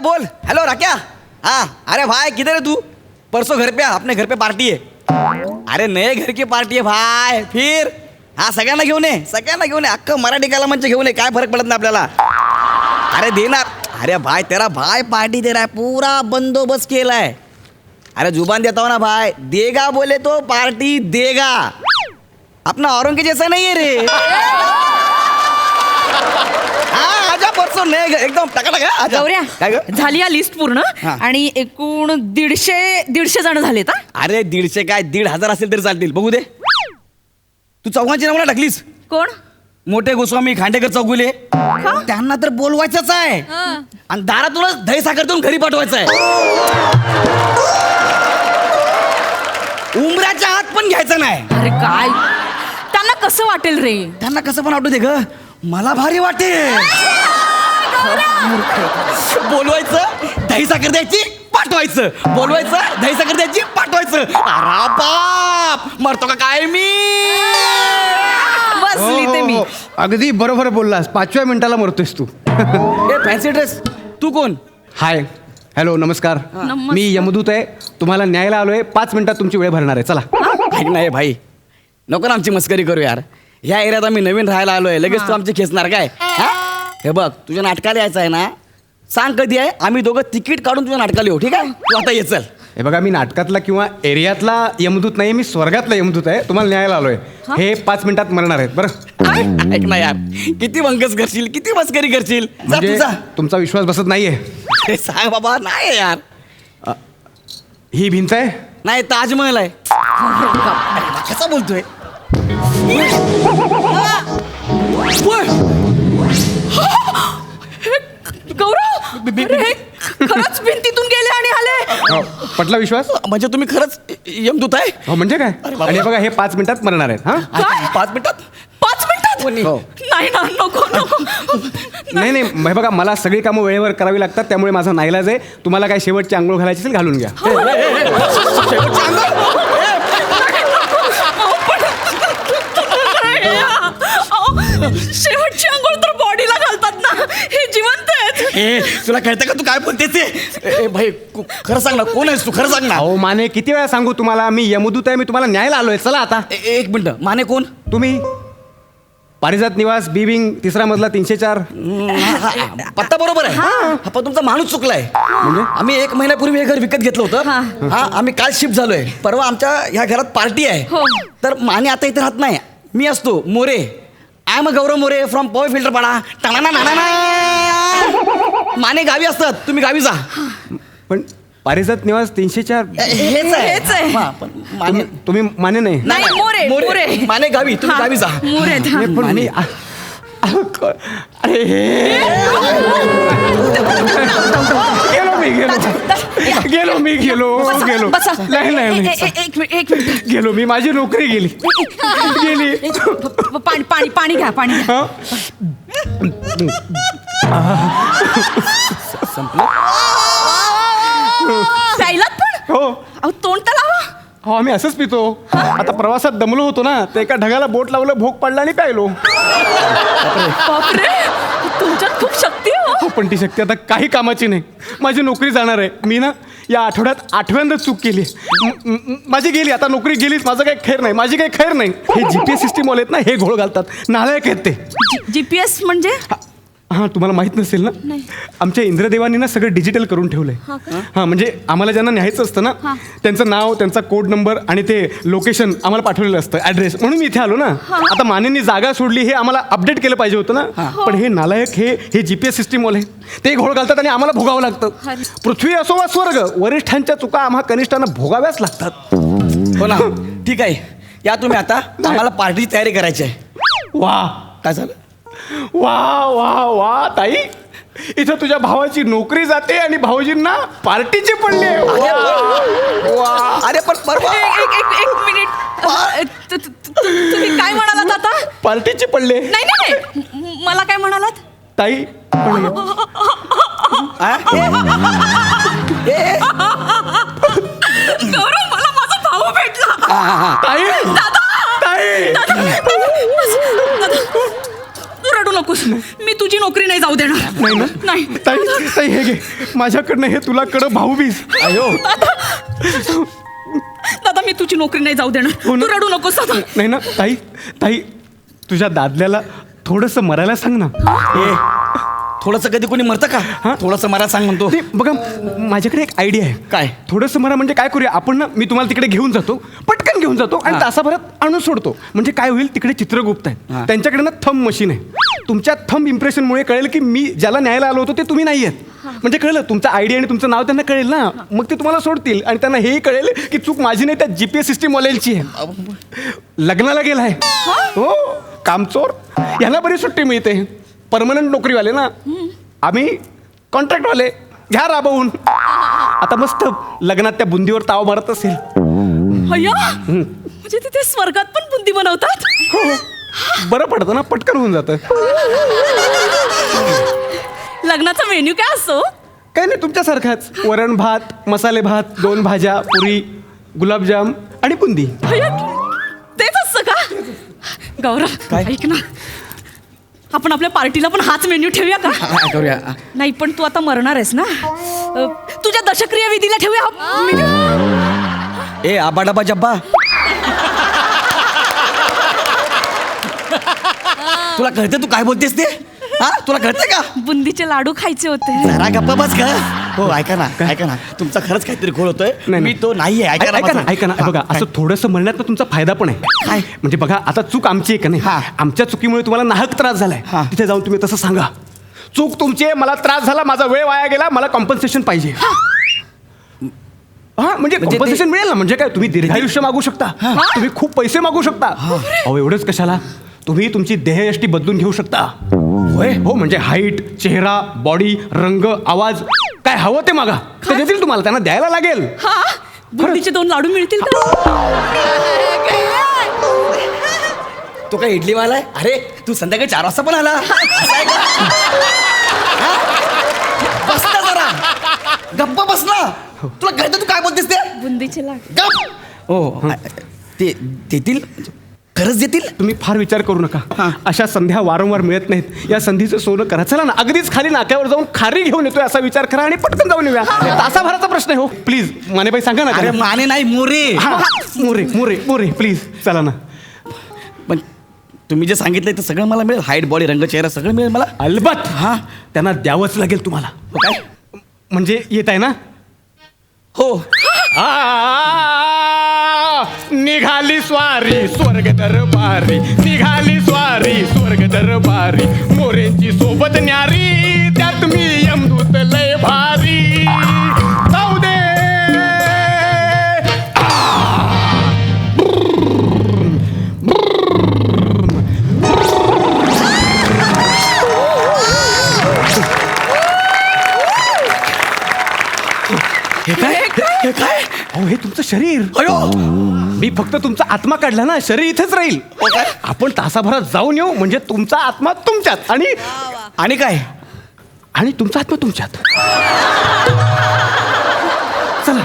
बोल। हेलो राक्या। हाँ अरे भाई किधर है तू? परसों घर पे अपने घर पे पार्टी है। अरे नए घर की पार्टी है भाई। फिर हाँ सगळ्यांना घेऊन ये, सगळ्यांना घेऊन ये, अख्खं मराठी कलामंच घेऊन ये, काय फरक पडत नाही आपल्याला। अरे देना। अरे भाई तेरा भाई पार्टी दे रहा है, पूरा बंदोबस्त केला है। अरे जुबान देता हूँ ना भाई, देगा बोले तो पार्टी देगा। अपना औरों के जैसा नहीं है रे। हाँ आजा परसों नए घर एकदम टकाटक है। गौऱ्या काय ग? झाली या लिस्ट पूर्ण हा. आणि एकूण 150 जण झालेत हा. अरे 150 काय 1,500 असेल तरी चालतील, बघू दे। तू चौघांची नावं टाकलीस? कोण? मोठे गोस्वामी खांडेकर चौगुले, त्यांना तर बोलवायचंच आहे आणि दारातूनच दही साखर देऊन घरी पाठवायचं आहे। उमराच्या हात पण घ्यायचा नाही। अरे काय त्यांना कसं वाटेल रे? त्यांना कसं पण वाटू दे ग, मला भारी वाटेल। बोलवायचं दही साखर द्यायची पाठवायचं, बोलवायचं दही साखर द्यायची पाठवायचं। अरे बाप मरतो का काय मी? बसली ते मी। अगदी बरोबर बोललास, 5व्या मिनिटाला मरतोयस तू। ए फॅन्सी ड्रेस, तू कोण? हाय हॅलो नमस्कार, नमस्कार. मी यमदूत आहे, तुम्हाला न्यायला आलोय, 5 मिनिटात तुमची वेळ भरणार आहे, चला। ऐक नाही भाई, नको ना आमची मस्करी करू यार। ह्या एरियात आम्ही नवीन राहायला आलोय, लगेच तू आमची खेचणार काय? हा? हे बघ तुझ्या नाटकाला यायचं आहे ना, सांग कधी आहे, आम्ही दोघं तिकीट काढून तुझ्या नाटकाला येऊ, ठीक आहे? तू आता ये चल। हे बघा मी नाटकातला किंवा एरियातला यमदूत नाही, मी स्वर्गातला यमदूत आहे, तुम्हाला न्यायला आलोय। हे 5 मिनिटात मरणार आहेत बरं। ऐक ना यार, किती वंकस करशील, किती मस्करी करशील? जा म्हणजे तुझा। तुमचा विश्वास बसत नाहीये? हे सांग बाबा, नाही यार। ही भिंत आहे? नाही ताजमहल आहे। कसा बोलतोय? गौरव अरे हे खरंच भिंतीतून गेले आणि आले। हो, पटला विश्वास? म्हणजे तुम्ही खरंच यमदूत आहे? हो म्हणजे काय? बाबा. आणि हे बघा हे 5 मिनिटात मरणार आहेत हा। काय? 5 मिनिटात? 5 मिनिटात? हो. नाही ना, नको नको। नाही नाही हे बघा मला सगळी कामं वेळेवर करावी लागतात, त्यामुळे माझा नाईलाज आहे। तुम्हाला काय शेवटची आंघोळ घालायची असेल घालून घ्या। शेवटचं अंगावर? शेवटची अंघोळ तर बॉडीला घालतात ना, हे जिवंत आहेत। ए तुला कळतं का तू काय बोलते ते? ए भाई खरं सांग ना, कोण आहेस तू? खरं सांग ना। अहो माने किती वेळा सांगू तुम्हाला, मी यमदूत आहे, मी तुम्हाला न्यायला आलोय, चला आता। एक मिनिट, माने कोण? तुम्ही पारिजात निवास बी विंग 3रा मजला 304। पत्ता बरोबर आहे। हा पण तुमचा माणूस चुकलाय। म्हणजे आम्ही 1 महिन्यापूर्वी हे घर विकत घेतलं होतं। हा आम्ही काल शिफ्ट झालोय, परवा आमच्या ह्या घरात पार्टी आहे। तर माने आता इथे राहत नाही, मी असतो More. I am Gaurav More from power filter Pada. माने गावी असतात, तुम्ही गावी जा। पण पारिजात निवास 304 हेच आहे। हा, पण माने तुम्ही माने नाही? नाही, मोरे. माने गावी, तुम्ही गावी जा। मोरे नाही, पण मी अरे गेलो मी नाही एक मिनिट गेलो मी, माझी नोकरी गेली। पाणी घ्या, पाणी घ्या। हा? प्यायलात पण? हो अहो तोंड तर लावा। हो आम्ही असंच पितो। आता प्रवासात दमलो होतो ना, तर एका ढगाला बोट लावलं, भोग पडला आणि प्यायलो। बापरे, तुमच्यात खूप शक्ती आहे हो. हो पण ती शक्ती आता काही कामाची नाही, माझी नोकरी जाणार आहे। मी ना या आठवड्यात 8व्यांदा चूक केली, माझी गेली, आता नोकरी गेलीच, माझं काही खैर नाही, माझी काही खैर नाही। हे जीपीएस सिस्टीम वाले आहेत ना, हे घोळ घालतात, नालायक आहेत ते। जीपीएस म्हणजे? हां तुम्हाला माहित नसेल ना, आमच्या इंद्रदेवांनी ना सगळं डिजिटल करून ठेवलंय। हां म्हणजे आम्हाला ज्यांना न्यायचं असतं ना, त्यांचं नाव, त्यांचा कोड नंबर आणि ते लोकेशन आम्हाला पाठवलेलं असतं, ॲड्रेस, म्हणून मी इथे आलो ना। आता मानेंनी जागा सोडली, हे आम्हाला अपडेट केलं पाहिजे होतं ना, पण हे नालायक हे जीपीएस सिस्टीम वाले ते घोळ घालतात आणि आम्हाला भोगावं लागतं। पृथ्वी असो वा स्वर्ग, वरिष्ठांच्या चुका आम्हा कनिष्ठांना भोगाव्याच लागतात। हो ना, ठीक आहे, या तुम्ही आता, आम्हाला पार्टीची तयारी करायची आहे। वा काय झालं? वा वा वा ताई, इथं तुझ्या भावाची नोकरी जाते आणि भाऊजींना पार्टीची पडली आहे। वा अरे पण परवा एक मिनिट, तुम्ही काय म्हणालात आता? पार्टीची पडले नाही, मला काय म्हणालात? ताई गौरव, मला माझा भाऊ भेटला। ताई ताई तू रडू नकोस, मी तुझी नोकरी नाही जाऊ देणार. नाही ना नाही ताई ताई हे घे माझ्याकडनं हे तुला कडं भाऊबीज. अयो दादा मी तुझी नोकरी नाही जाऊ देणार. हो ना. तू रडू नकोस दादा. नाही ना ताई ताई तुझ्या दादल्याला थोडंसं मरायला सांग ना. ए थोडंसं कधी कोणी मरतं का? हा? थोडंसं मला सांग म्हणतो. ते बघा माझ्याकडे एक आयडिया आहे. काय? थोडंसं मला म्हणजे काय करूया आपण ना मी तुम्हाला तिकडे घेऊन जातो पटकन घेऊन जातो आणि हा. तासाभरात आणून सोडतो. म्हणजे काय होईल तिकडे चित्रगुप्त हा. आहे त्यांच्याकडे ना थंब मशीन आहे. तुमच्या थंब इम्प्रेशनमुळे कळेल की मी ज्याला न्यायला आलो होतो ते तुम्ही नाही आहेत. म्हणजे कळलं तुमचं आयडिया आणि तुमचं नाव त्यांना कळेल ना मग ते तुम्हाला सोडतील आणि त्यांना हेही कळेल की चूक माझी नाही त्या GPS सिस्टीम वाल्यांची आहे. लग्नाला गेलाय हो कामचोर यांना बरी सुट्टी मिळते. परमनंट नोकरीवाले ना आम्ही कॉन्ट्रॅक्टवाले घ्या राबवून. आता मस्त लग्नात त्या बुंदीवर ताव मारत असेल. अय्या म्हणजे तिथे स्वर्गात पण बुंदी बनवतात. बरं पडतं ना पटकन होऊन जातं. लग्नाचा मेन्यू काय असतो? काही नाही तुमच्यासारखाच वरण भात मसाले भात 2 भाज्या पुरी गुलाबजाम आणि बुंदी. अय्या, तेच असतं का? गौरव काय? ऐक ना आपण आपल्या पार्टीला पण हाच मेन्यू ठेवूया का? करूया. नाही पण तू आता मरणार आहेस ना तुझ्या दशक्रिया विधीला ठेवूया हा मेन्यू. ए आबा डबा जब्बा तुला कळतं तू काय बोलतेस ते? हा तुला कळतंय का? बुंदीचे लाडू खायचे होते. जरा गप्पा बस का? हो ऐका ना तुमचा खरंच काहीतरी खोल होतोय. नाही. मी तो नाहीये. ऐका ना ऐका ना माझं. ऐका ना हा, बघा काय? असं थोडंसं म्हणण्यात ना तुमचा फायदा पण आहे. काय? म्हणजे बघा आता चूक आमची आहे का नाही हा. आमच्या चुकीमुळे तुम्हाला नाहक त्रास झालाय हा. तिथे जाऊन तुम्ही तसं सांगा चूक तुमची आहे मला त्रास झाला माझा वेळ वाया गेला मला कॉम्पन्सेशन पाहिजे. हा म्हणजे ते- कॉम्पन्सेशन मिळेल ना. म्हणजे काय तुम्ही दीर्घायुष्य मागू शकता तुम्ही खूप पैसे मागू शकता. अहो एवढंच कशाला तुम्ही तुमची देहयष्टी बदलून घेऊ शकता. होय हो म्हणजे हाईट चेहरा बॉडी रंग आवाज काय हवं ते मागा ते देतील तुम्हाला त्यांना द्यायला लागेल. हा बुंदीचे 2 लाडू मिळतील का? तो काय इडलीवाला आहे? अरे तू संध्याकाळी 4 वाजता पण आला. असं आहे का? हा? बस ना जरा गप्पा बस ना. तुला कळतं तू काय बोलतेस ते? बुंदीचे लाडू गप. हो ते देतील खरंच देतील. तुम्ही फार विचार करू नका अशा संध्या वारंवार मिळत नाहीत. या संधीचं सोनं करा. चला ना अगदीच खाली नाक्यावर जाऊन खारी घेऊन येतोय असा विचार करा आणि पटकन जाऊन येऊया. तासाभराचा प्रश्न आहे हो प्लीज मानेबाई सांगा ना. अरे माने नाही मोरे. हा, मोरे मोरे मोरे प्लीज चला ना. पण तुम्ही जे सांगितलंय ते सगळं मला मिळेल. हाईट बॉडी रंग चेहरा सगळं मिळेल मला. अलबत हा त्यांना द्यावंच लागेल तुम्हाला. हो काय? म्हणजे येत आहे ना. हो निघाली स्वारी स्वर्ग दरबारी निघाली स्वारी स्वर्ग दरबारी मोरेंची सोबत न्यारी त्यात मी यमदूत लय भारी जाऊ दे. हे काय? अहो हे तुमचं शरीर. अयो मी फक्त तुमचा आत्मा काढला ना शरीर इथेच राहील. आपण तासाभरात जाऊन येऊ म्हणजे तुमचा आत्मा तुमच्यात आणि काय? आणि तुमचा आत्मा तुमच्यात. चला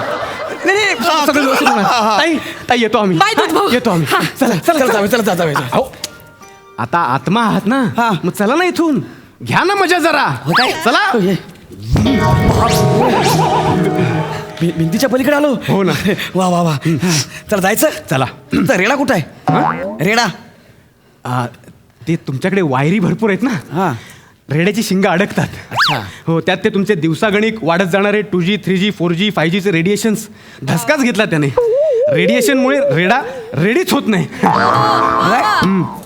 नाही, नाही, सगळं व्यवस्थित होणार. ताई ताई येतो आम्ही. बाय दूधभाऊ. येतो आम्ही. चला चला चला जाऊया. अहो आता आत्मा आहात ना हा. मग चला ना इथून घ्या ना मजा जरा. काय? चला हो, ये. भिंतीच्या पलीकडे आलो. हो ना. वा वा वा. चला जायचं. चला तर रेडा कुठं आहे? रेडा ते तुमच्याकडे वायरी भरपूर आहेत ना हा. रेड्याची शिंग अडकतात. अच्छा. हो त्यात ते तुमचे दिवसागणिक वाढत जाणारे 2G 3G 4G 5Gचे रेडिएशन्स धसकाच घेतला त्याने. रेडिएशनमुळे रेडा रेडीच होत नाही.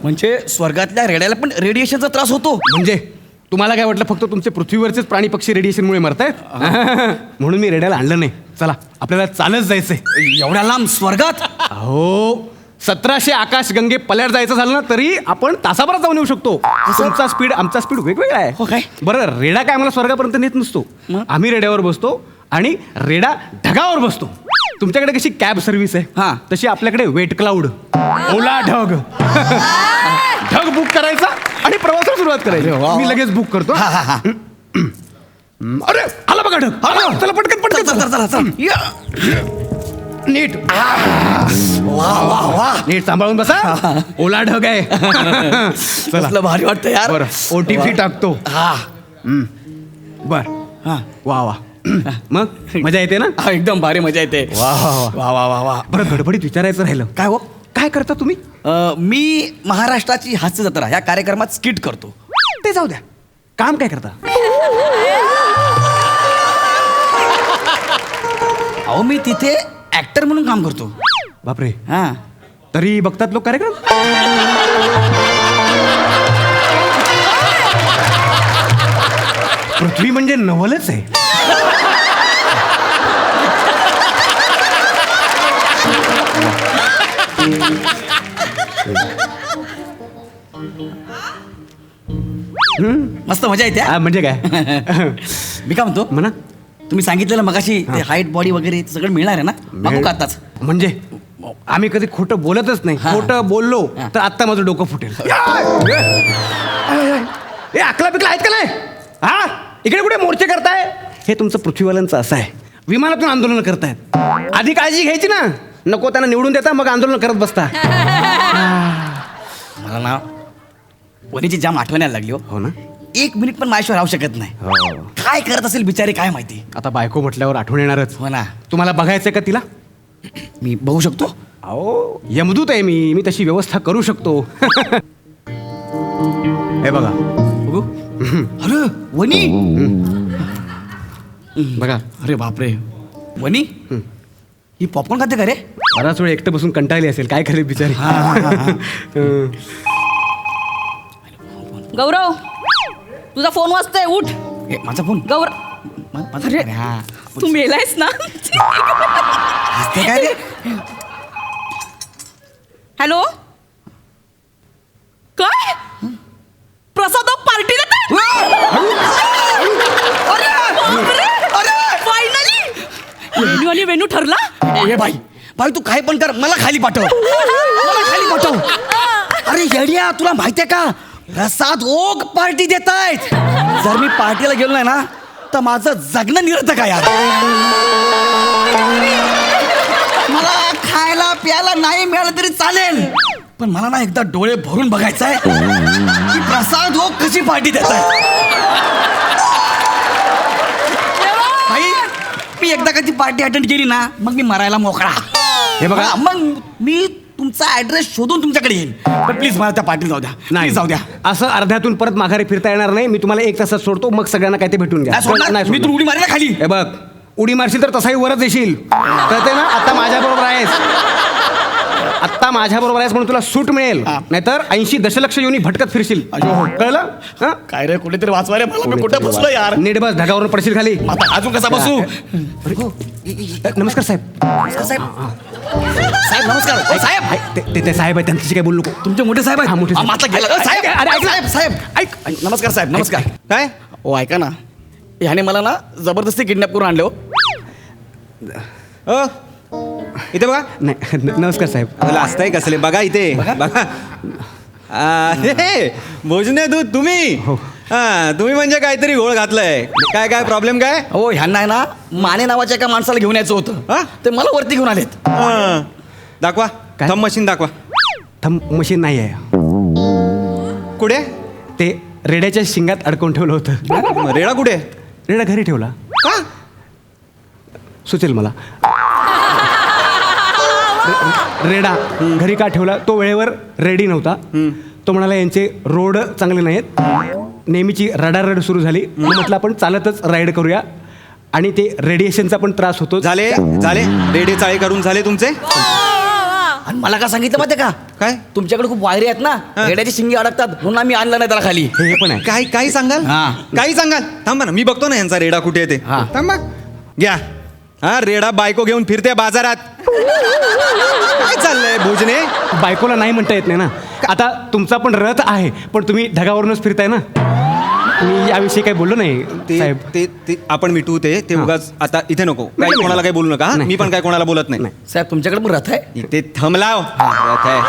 म्हणजे स्वर्गातल्या रेड्याला पण रेडिएशनचा त्रास होतो. म्हणजे तुम्हाला काय वाटलं फक्त तुमचे पृथ्वीवरचेच प्राणी पक्षी रेडिएशनमुळे मरतायत म्हणून मी रेड्याला आणलं नाही. चला आपल्याला चालत जायचंय. एवढ्या लांब स्वर्गात? हो 1700 आकाशगंगे पल्याड जायचं झालं ना तरी आपण तासाभरात जाऊन येऊ शकतो. तुमचा स्पीड आमचा स्पीड वेगवेगळा आहे. हो काय? बरं रेडा काय आम्हाला स्वर्गापर्यंत नेत नसतो. मग? आम्ही रेड्यावर बसतो आणि रेडा ढगावर बसतो. तुमच्याकडे कशी कॅब सर्व्हिस आहे हा. तशी आपल्याकडे वेट क्लाउड ओला ढग ढग बुक करायचा आणि प्रवासाला सुरुवात करायची. अरे वा. मी लगेच बुक करतो. हा, हा, हा. अरे आला बघा ढग. आला. चला पटकन पटकन चला, चला, चला, चला. नीट वा वा वा नीट सांभाळून बसा. ओला ढग आहे. चला कसलं भारी वाटतं यार. बरं OTP टाकतो. हा बर हा वा वा. मग मजा येते ना. हा, एकदम भारी मजा येते. वा वा वा. वा वा वा वा. बरं गडबडीत विचारायचं राहिलं. काय हो काय करता तुम्ही? मी महाराष्ट्राची हास्य जत्रा या कार्यक्रमात स्किट करतो. ते जाऊ द्या, काम काय करता? अहो मी तिथे ऍक्टर म्हणून काम करतो. बापरे, हा तरी बघतात लोक कार्यक्रम. पृथ्वी म्हणजे नवलच आहे. मस्त मजा येते हा. म्हणजे काय? मी काय म्हणतो, म्हणा. तुम्ही सांगितलेलं मगाशी ते हाईट बॉडी वगैरे ते सगळं मिळणार आहे ना? बघू का आताच? म्हणजे आम्ही कधी खोटं बोलतच नाही. हा. खोटं बोललो हा. तर आत्ता माझं डोकं फुटेल. ए अकला पिकला आहेत का नाही? हा इकडे कुठे मोर्चे करताय? हे तुमचं पृथ्वीवाल्यांचं असं आहे, विमानातून आंदोलन करतायत. आधी काळजी घ्यायची ना, नको त्यांना निवडून देता मग आंदोलन करत बसता. मला ना वनीची जाम आठवण यायला लागली. हो ना. एक मिनिट पण माझ्याशिवाय राहू शकत नाही. काय करत असेल बिचारी काय माहिती. आता बायको म्हटल्यावर आठवण येणारच. हो ना. तुम्हाला बघायचंय का तिला? मी बघू शकतो. अहो यमदूत आहे मी तशी व्यवस्था करू शकतो. हे बघा बघू. अरे वनी. बघा. अरे बापरे वनी, ही पॉपकॉर्न खाते का रे? बराच वेळ एकटं बसून कंटाळली असेल, काय करेल बिचारी. गौरव, तुझा फोन वाजतोय, उठ. ए, माझा फोन. गौरव, माझा अरे. अरे हा. तू मेलायस ना? हसते काय रे? हॅलो, काय प्रसाद पार्टी वेणू आणि वेणू ठरला. ए भाई भाई तू काय पण कर, मला खाली पाठव. मला खाली पाठव. अरे येड्या, तुला माहितीये का प्रसाद ओक पार्टी देतायत. जर मी पार्टीला गेलो नाही ना तर माझं जगणं निरर्थक आहे यार. मला खायला प्यायला नाही मिळालं तरी चालेल, पण मला ना एकदा डोळे भरून बघायचं आहे की प्रसाद ओक कशी पार्टी देतायत. भाई मी एकदा कधी पार्टी अटेंड केली ना मग मी मरायला मोकळा. हे बघा. हा, मग मी तुमचा ऍड्रेस शोधून तुमच्याकडे येईल. पण प्लीज मला त्या पार्टीला जाऊ द्या. नाही जाऊ द्या. असं अर्ध्यातून परत माघारी फिरता येणार नाही. मी तुम्हाला 1 तासात सोडतो, मग सगळ्यांना काय ते भेटून घ्या. नाही सोडणार. नाही मी सोडणार. तू उडी मारेल ना खाली. हे बघ, उडी मारशील तर तसाही वरच येशील. कळते ना? आता माझ्या बरोबर आहेस. आत्ता माझ्या बरोबर आहेस म्हणून तुला सूट मिळेल, हा. नाहीतर 80 दशलक्ष योनी भटकत फिरशील. अयो. कळलं? हा? काय रे, कुठेतरी वाचवा रे मला. मी कुठे बसलो यार. नीट बस, ढगावरून पडशील खाली. आता अजून कसा बसू? नमस्कार साहेब. नमस्कार साहेब. साहेब नमस्कार. ओ, साहेब ते साहेब आहे, त्यांच्याशी काय बोलू नको. तुमचे मोठे साहेब हा, मोठे आहेत. साहेब. माता गेला. साहेब अरे, ऐक ना. साहेब साहेब ऐक. नमस्कार साहेब. नमस्कार. काय? ओ ऐका ना, ह्याने मला ना जबरदस्ती किडनॅप करून आणले. हो इथे बघा. नाही नमस्कार साहेब. असताय कसले बघा इथे बघा. भोजने तू तुम्ही हो. हा तुम्ही म्हणजे काहीतरी घोळ घातलाय. काय काय प्रॉब्लेम काय? हो ह्यांना आहे ना माने नावाच्या एका माणसाला घेऊन यायचं हा? होतं. ते मला वरती घेऊन आलेत. हा. दाखवा. काय? थंब मशीन दाखवा. थंब मशीन नाही आहे. कुठे? ते रेड्याच्या शिंगात अडकवून ठेवलं होतं. रेडा कुठे? रेडा घरी ठेवला. का? सुचेल मला. रेडा घरी का ठेवला? तो वेळेवर रेडी नव्हता. तो म्हणाला यांचे रोड चांगले नाहीत. नेहमीची रडारड सुरू झाली. मग म्हटलं आपण चालतच राईड करूया, आणि ते रेडिएशनचा पण त्रास होतो. झाले झाले रेडे चाळे करून झाले तुमचे. आणि मला काय सांगितलं माहिती का? काय? तुमच्याकडे खूप वायरे आहेत ना, रेड्याची शिंगी अडकतात म्हणून आम्ही आणलं नाही त्याला खाली. हे पण आहे. काही काही सांगाल? हा. काही सांगाल? थांबा ना, मी बघतो ना यांचा रेडा कुठे आहे ते. हा. थांबा. घ्या. हा रेडा बायको घेऊन फिरते बाजारात. काय चाललंय भोजने? बायकोला नाही म्हणता येत नाही ना. आता तुमचा पण रथ आहे, पण तुम्ही ढगावरूनच फिरताय ना. मी याविषयी काही बोललो नाही ते साहेब. ते ते आपण मिटवू ते हा. उगाच आता इथे नको. नाही, काही नाही. कोणाला काही बोलू नका. हा? नाही. मी पण काय कोणाला बोलत नाही. नाही. साहेब तुमच्याकडे पण रथ आहे? इथे थंबलाव. रथ आहे.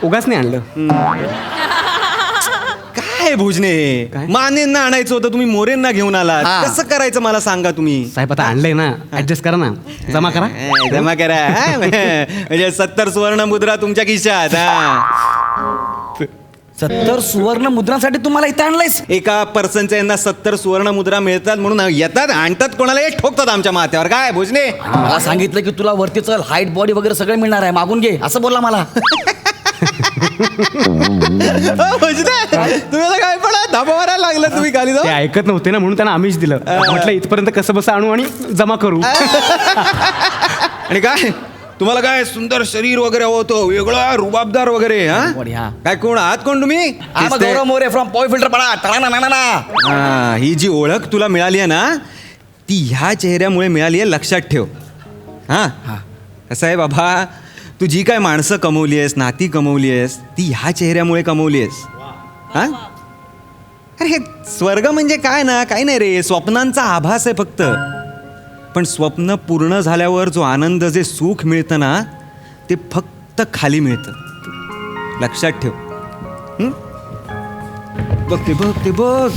उगाच नाही आणलं. काय काय भोजने मानेंना आणायचं होतं, तुम्ही मोरेंना घेऊन आलात. हा. कसं करायचं मला सांगा तुम्ही. साहेब आता आणलंय ना, ऍडजस्ट करा ना, जमा करा. जमा करा हा? म्हणजे 70 सुवर्ण मुद्रा तुमच्या खिशात. हा. 70 सुवर्ण मुद्रांसाठी तुम्हाला इथं आणलंयस? एका पर्सनच्या यांना 70 सुवर्ण मुद्रा मिळतात म्हणून येतात, आणतात, कोणाला एक ठोकतात आमच्या माथ्यावर. काय भोजने. मला सांगितलं की तुला वरती चल, हाईट बॉडी वगैरे सगळं मिळणार आहे, मागून घे असं बोलला मला. भोजने तुम्ही आता काय पण धाबा मारायला लागला तुम्ही खाली ते जाऊन. ऐकत नव्हते ना, म्हणून त्यांना आम्हीच दिलं. म्हटलं इथपर्यंत कसं बसं आणू आणि जमा करू. आणि काय तुम्हाला काय सुंदर शरीर वगैरे होतो, वेगळा रुबाबदार वगैरे. बॉडी, हा. काय कोण आहात कोण तुम्ही. I'm a Gaurav More from पॉय फिल्टर पडा. हा, ही जी ओळख तुला मिळाली आहे ना, ती ह्या चेहऱ्यामुळे मिळाली आहे, लक्षात ठेव. हा कसं आहे बाबा, तू जी काय माणसं कमवली आहेस, नाती कमवली आहेस, ती ह्या चेहऱ्यामुळे कमवली आहेस. हा अरे हे स्वर्ग म्हणजे काय ना, काही नाही रे, स्वप्नांचा आभास आहे फक्त. पण स्वप्न पूर्ण झाल्यावर जो आनंद, जे सुख मिळतं ना, ते फक्त खाली मिळतं. लक्षात ठेव. बघ ते बघ ते बघ.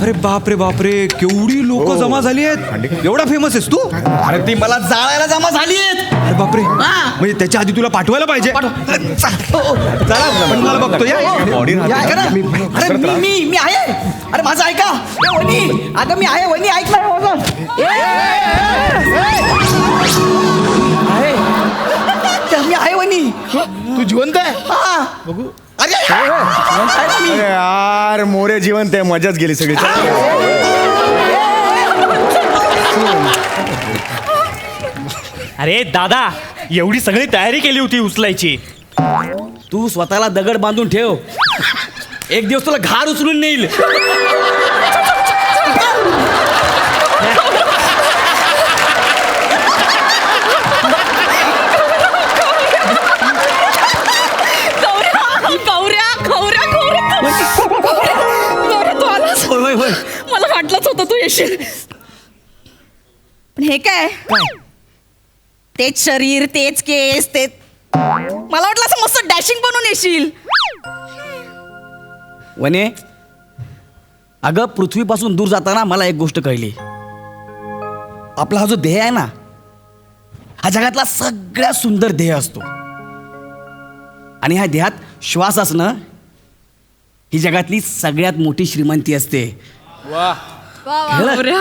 अरे बापरे बापरे, केवढी लोक जमा झाली आहेत. एवढा फेमस आहेस तू. अरे ती मला जाळायला जमा झाली आहेत. अरे बापरे, म्हणजे त्याच्या आधी तुला पाठवायला पाहिजे. चला पण मला बघतो या. या, ऐका ना. अरे मी आहे. अरे माझं ऐका. ए, वनी अगं मी आहे, वनी ऐक ना. मी आहे वनी. तू जिवंत आहे. हा बघू. अरे आहे ना मी. अरे यार मोरे जिवंत आहे, मजाच गेली सगळी. अरे दादा, एवढी सगळी तयारी केली होती उचलायची. तू स्वतःला दगड बांधून ठेव, एक दिवस तुला घार उचलून नेईल. होय होय. मला वाटलंच होतं तू येशील. पण हे काय, तेच शरीर, तेच केस, तेच. मला वाटलं असं मस्त डॅशिंग बनून येशील. वने, अगं पृथ्वीपासून दूर जाताना मला एक गोष्ट कळली. आपला हा जो देह आहे ना, हा जगातला सगळ्यात सुंदर देह असतो. आणि ह्या देहात श्वास असणं ही जगातली सगळ्यात मोठी श्रीमंती असते. गौऱ्या.